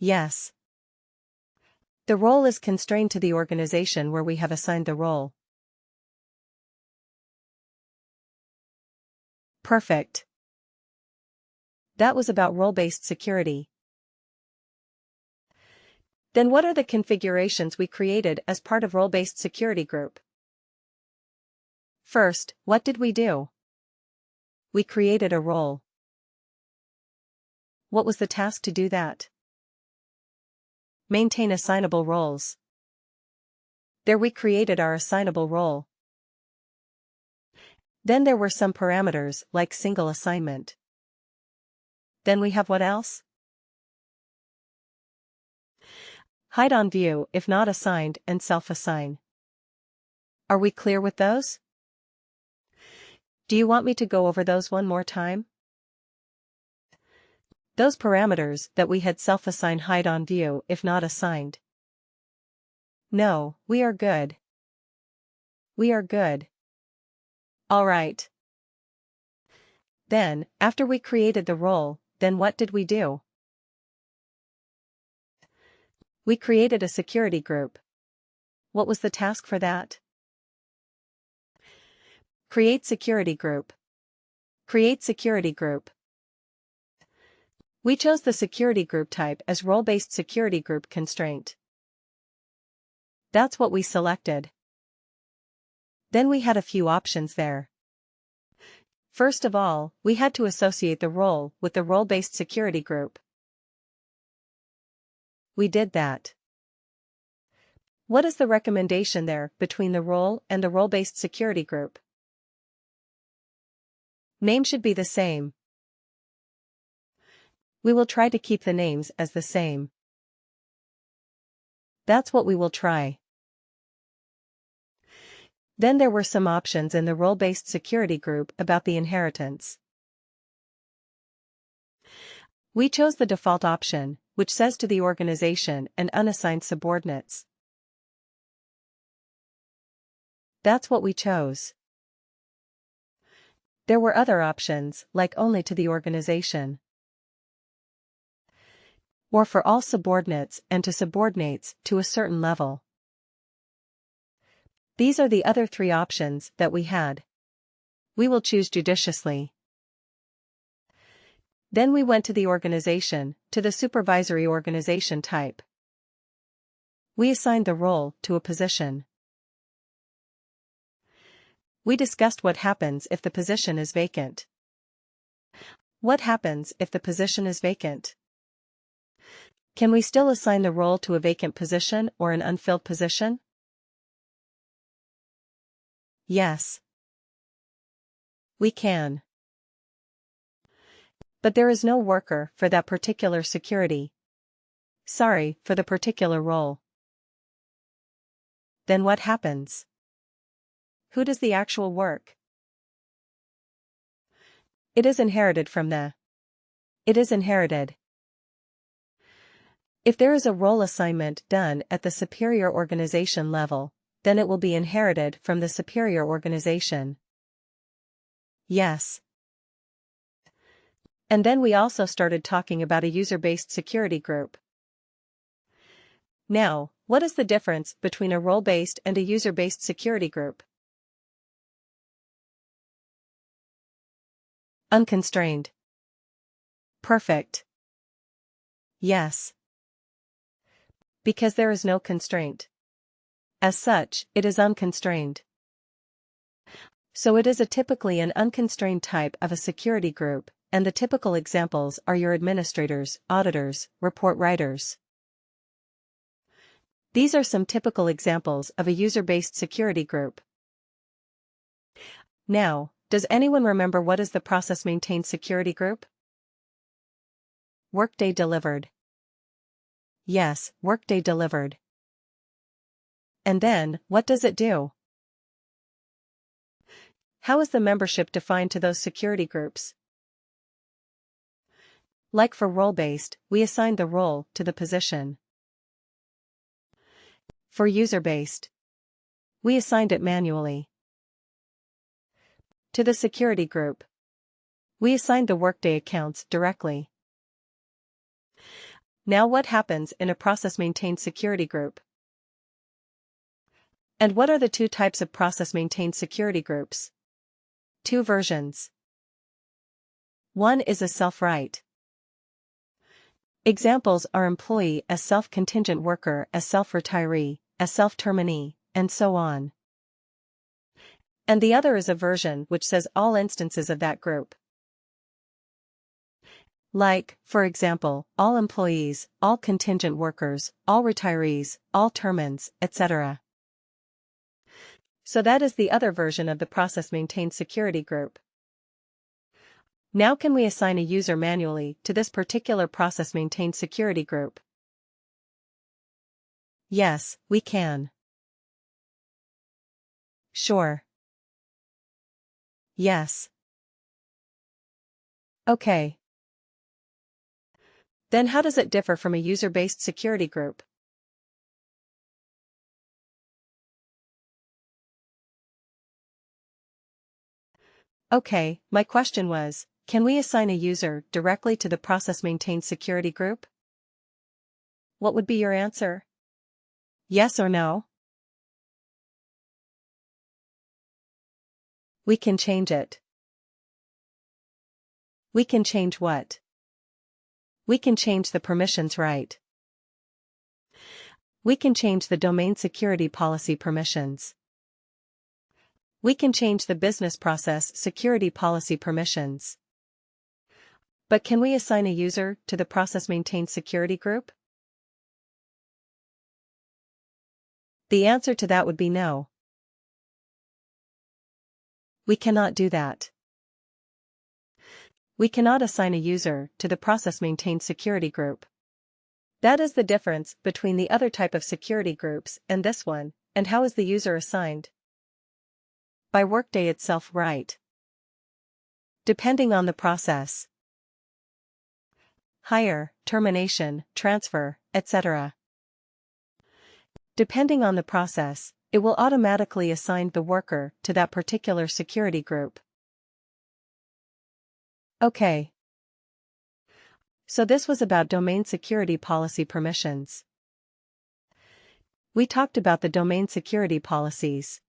Yes. The role is constrained to the organization where we have assigned the role. Perfect. That was about role-based security. Then what are the configurations we created as part of role-based security group? First, what did we do? We created a role. What was the task to do that? Maintain assignable roles. There we created our assignable role. Then there were some parameters like single assignment. Then we have what else? Hide on view if not assigned and self-assign. Are we clear with those? Do you want me to go over those one more time? Those parameters that we had self-assign hide on view if not assigned. No, we are good. We are good. All right. Then, after we created the role, then what did we do? We created a security group. What was the task for that? Create security group. Create security group. We chose the security group type as role-based security group constraint. That's what we selected. Then we had a few options there. First of all, we had to associate the role with the role-based security group. We did that. What is the recommendation there between the role and the role-based security group? Name should be the same. We will try to keep the names as the same. That's what we will try. Then there were some options in the role-based security group about the inheritance. We chose the default option, which says to the organization and unassigned subordinates. That's what we chose. There were other options, like only to the organization, or for all subordinates and to subordinates to a certain level. These are the other three options that we had. We will choose judiciously. Then we went to the organization, to the supervisory organization type. We assigned the role to a position. We discussed what happens if the position is vacant. What happens if the position is vacant? Can we still assign the role to a vacant position or an unfilled position? Yes. We can. But there is no worker for that particular security. Sorry, for the particular role. Then what happens? Who does the actual work? It is inherited from the. It is inherited. If there is a role assignment done at the superior organization level, then it will be inherited from the superior organization. Yes. And then we also started talking about a user-based security group. Now, what is the difference between a role-based and a user-based security group? Unconstrained. Perfect. Yes. Because there is no constraint. As such, it is unconstrained. So it is typically an unconstrained type of a security group, and the typical examples are your administrators, auditors, report writers. These are some typical examples of a user-based security group. Now, does anyone remember what is the process maintained security group? Workday delivered. Yes, Workday delivered. And then, what does it do? How is the membership defined to those security groups? Like for role-based, we assigned the role to the position. For user-based, we assigned it manually. To the security group, we assigned the Workday accounts directly. Now what happens in a process-maintained security group? And what are the two types of process-maintained security groups? Two versions. One is a self-write. Examples are employee as self-contingent worker as self-retiree, as self-terminee, and so on. And the other is a version which says all instances of that group. Like, for example, all employees, all contingent workers, all retirees, all termins, etc. So that is the other version of the process-maintained security group. Now can we assign a user manually to this particular process-maintained security group? Yes, we can. Sure. Yes. Okay. Then how does it differ from a user-based security group? Okay, my question was, can we assign a user directly to the process-maintained security group? What would be your answer? Yes or no? We can change it. We can change what? We can change the permissions, right? We can change the domain security policy permissions. We can change the business process security policy permissions. But can we assign a user to the process-maintained security group? The answer to that would be no. We cannot do that. We cannot assign a user to the process-maintained security group. That is the difference between the other type of security groups and this one. And how is the user assigned? By Workday itself, right? Depending on the process. Hire, termination, transfer, etc. Depending on the process, it will automatically assign the worker to that particular security group. Okay. So this was about domain security policy permissions. We talked about the domain security policies.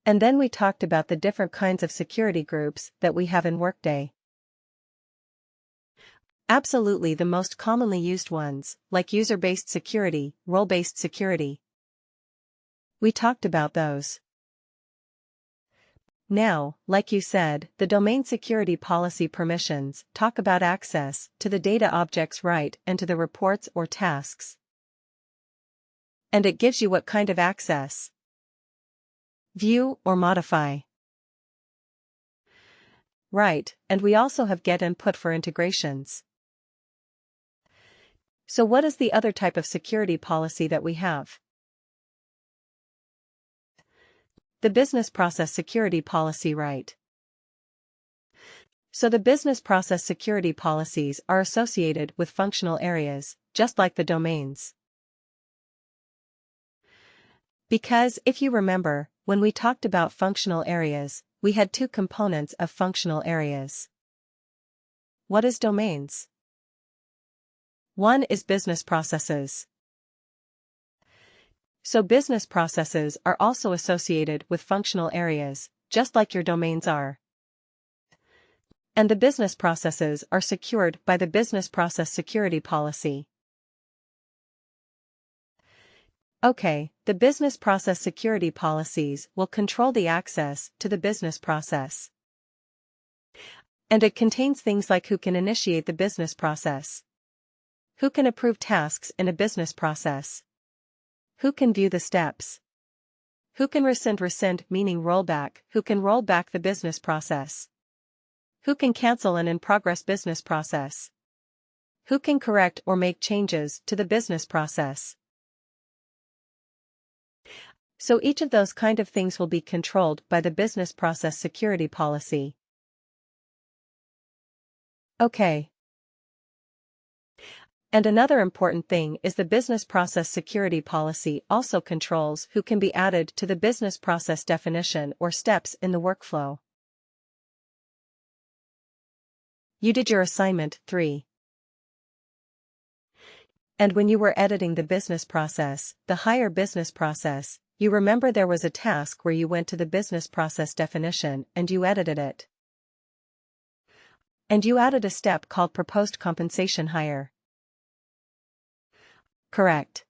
And then we talked about the different kinds of security groups that we have in Workday. Absolutely the most commonly used ones, like user-based security, role-based security. We talked about those. Now, like you said, the domain security policy permissions talk about access to the data objects, right, and to the reports or tasks. And it gives you what kind of access? View or modify. Right, and we also have get and put for integrations. So what is the other type of security policy that we have? The business process security policy, right? So the business process security policies are associated with functional areas, just like the domains. Because, if you remember, when we talked about functional areas, we had two components of functional areas. What is domains? One is business processes. So business processes are also associated with functional areas, just like your domains are. And the business processes are secured by the business process security policy. Okay, the business process security policies will control the access to the business process. And it contains things like who can initiate the business process, who can approve tasks in a business process, who can view the steps, who can rescind meaning rollback, who can roll back the business process, who can cancel an in-progress business process, who can correct or make changes to the business process. So each of those kind of things will be controlled by the business process security policy. Okay. And another important thing is the business process security policy also controls who can be added to the business process definition or steps in the workflow. You did your assignment 3. And when you were editing the business process, the hire business process, you remember there was a task where you went to the business process definition and you edited it. And you added a step called proposed compensation hire. Correct.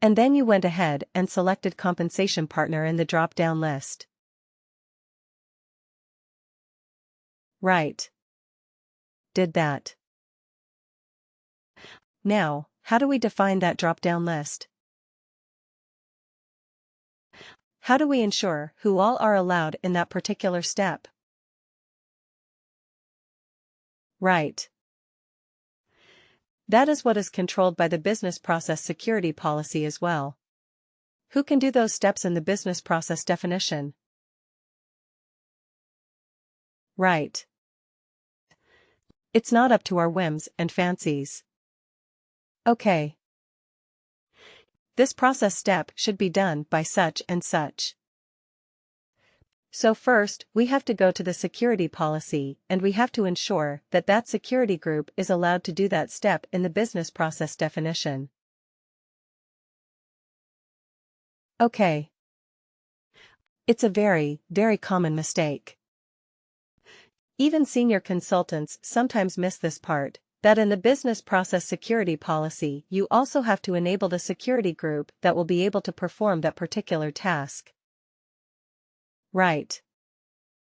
And then you went ahead and selected compensation partner in the drop-down list. Right. Did that. Now, how do we define that drop-down list? How do we ensure who all are allowed in that particular step? Right. That is what is controlled by the business process security policy as well. Who can do those steps in the business process definition? Right. It's not up to our whims and fancies. Okay. This process step should be done by such and such. So first, we have to go to the security policy and we have to ensure that that security group is allowed to do that step in the business process definition. Okay. It's a very, very common mistake. Even senior consultants sometimes miss this part, that in the business process security policy you also have to enable the security group that will be able to perform that particular task. Right.